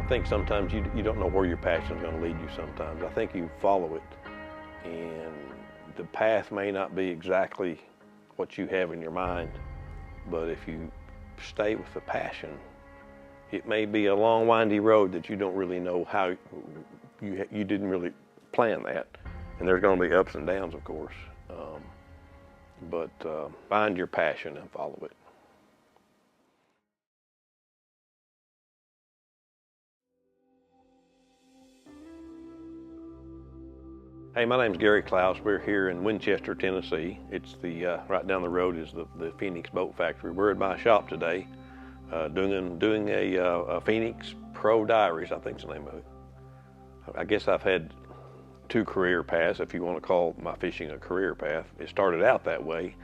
think sometimes you don't know where your passion is going to lead you sometimes. I think you follow it, and the path may not be exactly what you have in your mind, but if you stay with the passion, it may be a long, windy road that you don't really know how, you didn't really plan that. And there's going to be ups and downs, of course, but find your passion and follow it. Hey, my name's Gary Clouse. We're here in Winchester, Tennessee. It's the right down the road is the Phoenix Boat Factory. We're at my shop today, doing a Phoenix Pro Diaries, I think is the name of it. I guess I've had 2 career paths, if you want to call my fishing a career path. It started out that way,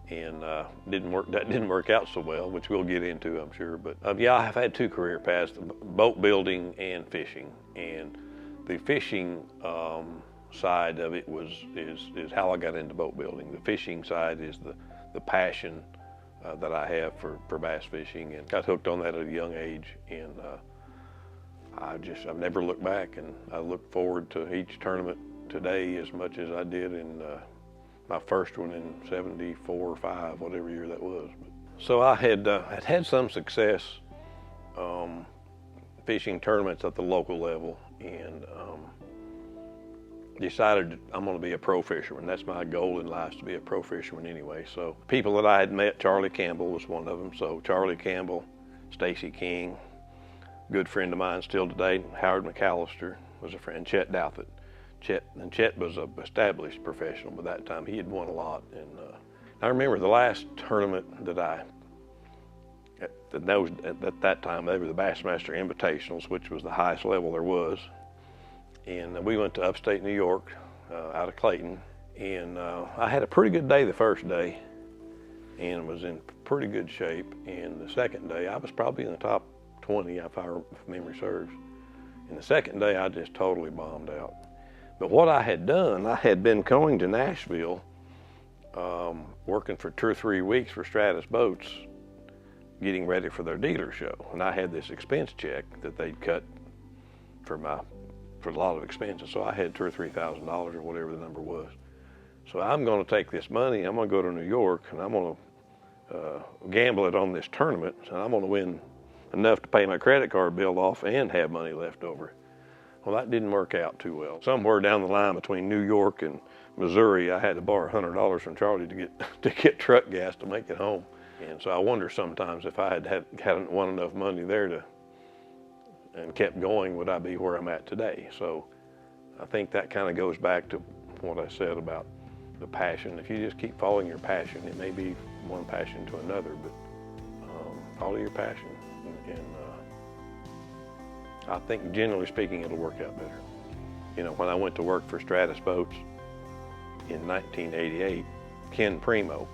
and that didn't work out so well, which we'll get into, I'm sure. But yeah, I've had 2 career paths: boat building and fishing. And the fishing side of it is how I got into boat building. The fishing side is the passion that I have for bass fishing, and got hooked on that at a young age. And I've never looked back, and I look forward to each tournament today as much as I did in my first one in '74 or '5, whatever year that was. So I had some success fishing tournaments at the local level, and decided I'm going to be a pro fisherman. That's my goal in life, to be a pro fisherman anyway. So people that I had met, Charlie Campbell was one of them. So Charlie Campbell, Stacy King, good friend of mine still today, Howard McAllister was a friend, Chet Douthit. Chet was an established professional by that time. He had won a lot. And I remember the last tournament that at that time, they were the Bassmaster Invitationals, which was the highest level there was. And we went to upstate New York, out of Clayton. And I had a pretty good day the first day and was in pretty good shape. And the second day, I was probably in the top 20, if memory serves. And the second day, I just totally bombed out. But what I had done, I had been going to Nashville, working for 2 or 3 weeks for Stratus Boats, getting ready for their dealer show. And I had this expense check that they'd cut for a lot of expenses. So I had $2,000 or $3,000 or whatever the number was. So I'm going to take this money, I'm going to go to New York, and I'm going to gamble it on this tournament, and I'm going to win enough to pay my credit card bill off and have money left over. Well, that didn't work out too well. Somewhere down the line between New York and Missouri, I had to borrow $100 from Charlie to get truck gas to make it home. And so I wonder sometimes if I hadn't won enough money there and kept going, would I be where I'm at today? So I think that kind of goes back to what I said about the passion. If you just keep following your passion, it may be one passion to another, but follow your passion. And I think generally speaking, it'll work out better. You know, when I went to work for Stratus Boats in 1988, Ken Primo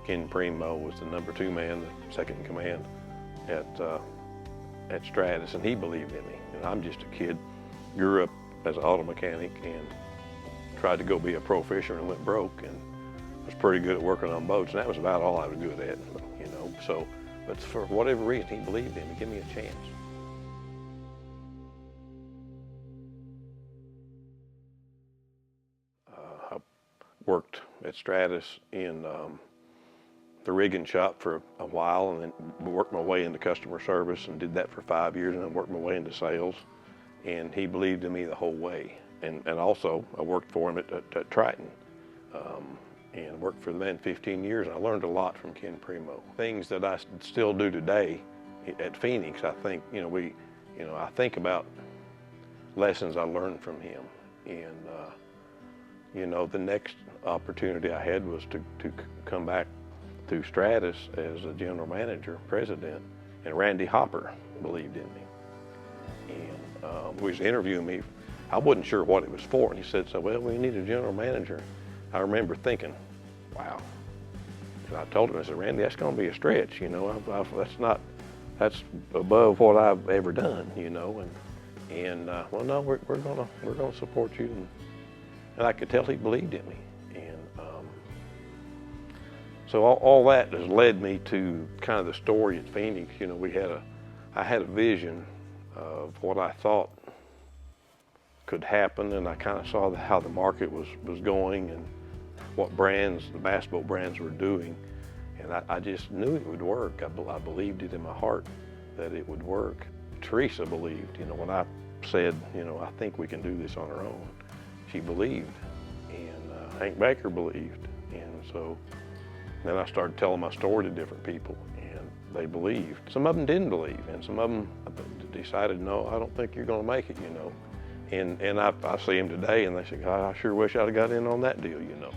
was the number 2 man, the second in command at Stratus, and he believed in me. And I'm just a kid, grew up as an auto mechanic and tried to go be a pro fisherman and went broke, and was pretty good at working on boats, and that was about all I was good at, you know. So, but for whatever reason, he believed in me, give me a chance. I worked at Stratus in the rigging shop for a while, and then worked my way into customer service and did that for 5 years, and then worked my way into sales. And he believed in me the whole way. And also, I worked for him at Triton, and worked for the man 15 years, and I learned a lot from Ken Primo. Things that I still do today at Phoenix, I think, I think about lessons I learned from him. And, the next opportunity I had was to come back to Stratus as a general manager, president, and Randy Hopper believed in me. And he was interviewing me. I wasn't sure what it was for, and he said, well, we need a general manager. I remember thinking, wow. And I told him, I said, Randy, that's going to be a stretch, that's above what I've ever done, And well, no, we're gonna support you, and I could tell he believed in me. And so all that has led me to kind of the story at Phoenix. I had a vision of what I thought could happen, and I kind of saw how the market was going and what brands, the bass boat brands, were doing, and I just knew it would work. I believed it in my heart that it would work. Teresa believed, you know, when I said, you know, I think we can do this on our own, she believed, and Hank Baker believed, and so then I started telling my story to different people, and they believed. Some of them didn't believe, and some of them decided, no, I don't think you're going to make it, you know. And I see them today, and they say, God, I sure wish I'd have got in on that deal, you know.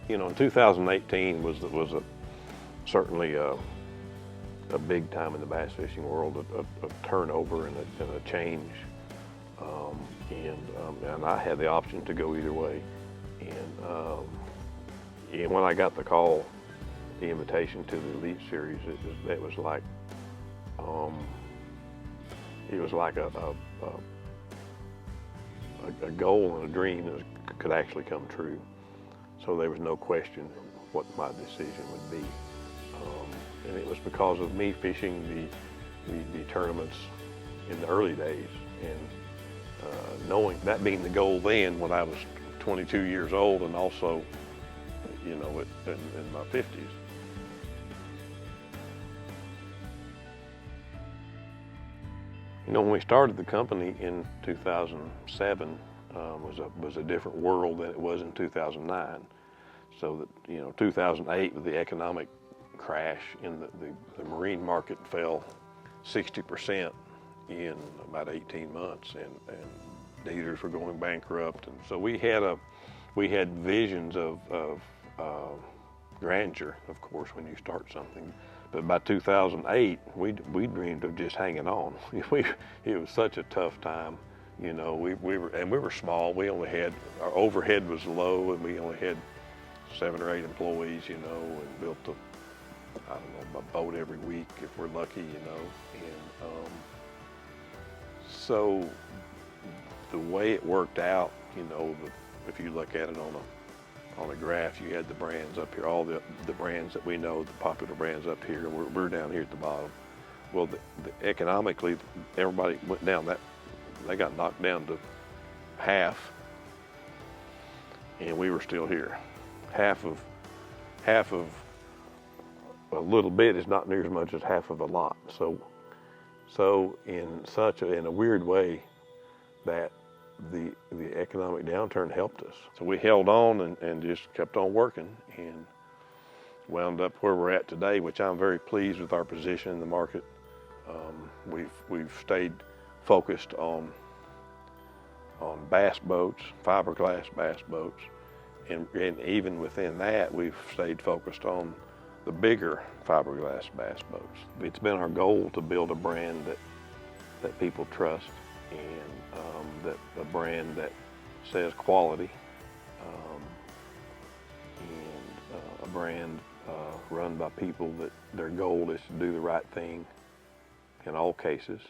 You know, in 2018 was certainly a big time in the bass fishing world, a turnover and a change. And I had the option to go either way. And when I got the call, the invitation to the Elite Series, it was like a goal and a dream that could actually come true. So there was no question what my decision would be. And it was because of me fishing the tournaments in the early days, and knowing that being the goal then when I was 22 years old, and also, you know, in my 50s. You know, when we started the company in 2007, was a different world than it was in 2009. So that, you know, 2008 with the economic crash in the marine market fell 60% in about 18 months, and dealers were going bankrupt, and so we had visions of grandeur, of course, when you start something. But by 2008, we dreamed of just hanging on. It was such a tough time, you know. We were small. We only had, our overhead was low, and we only had 7 or 8 employees, you know, and built a boat every week if we're lucky, you know. And so the way it worked out, you know, if you look at it on a graph, you had the brands up here, all the brands that we know, the popular brands up here, and we're down here at the bottom. Well, economically, everybody went down. They got knocked down to half, and we were still here. Half of a little bit is not near as much as half of a lot. So in a weird way, that the economic downturn helped us. So we held on and just kept on working, and wound up where we're at today, which I'm very pleased with our position in the market. We've stayed focused on bass boats, fiberglass bass boats, and even within that, we've stayed focused on the bigger fiberglass bass boats. It's been our goal to build a brand that people trust, and that a brand that says quality, and a brand run by people that their goal is to do the right thing in all cases.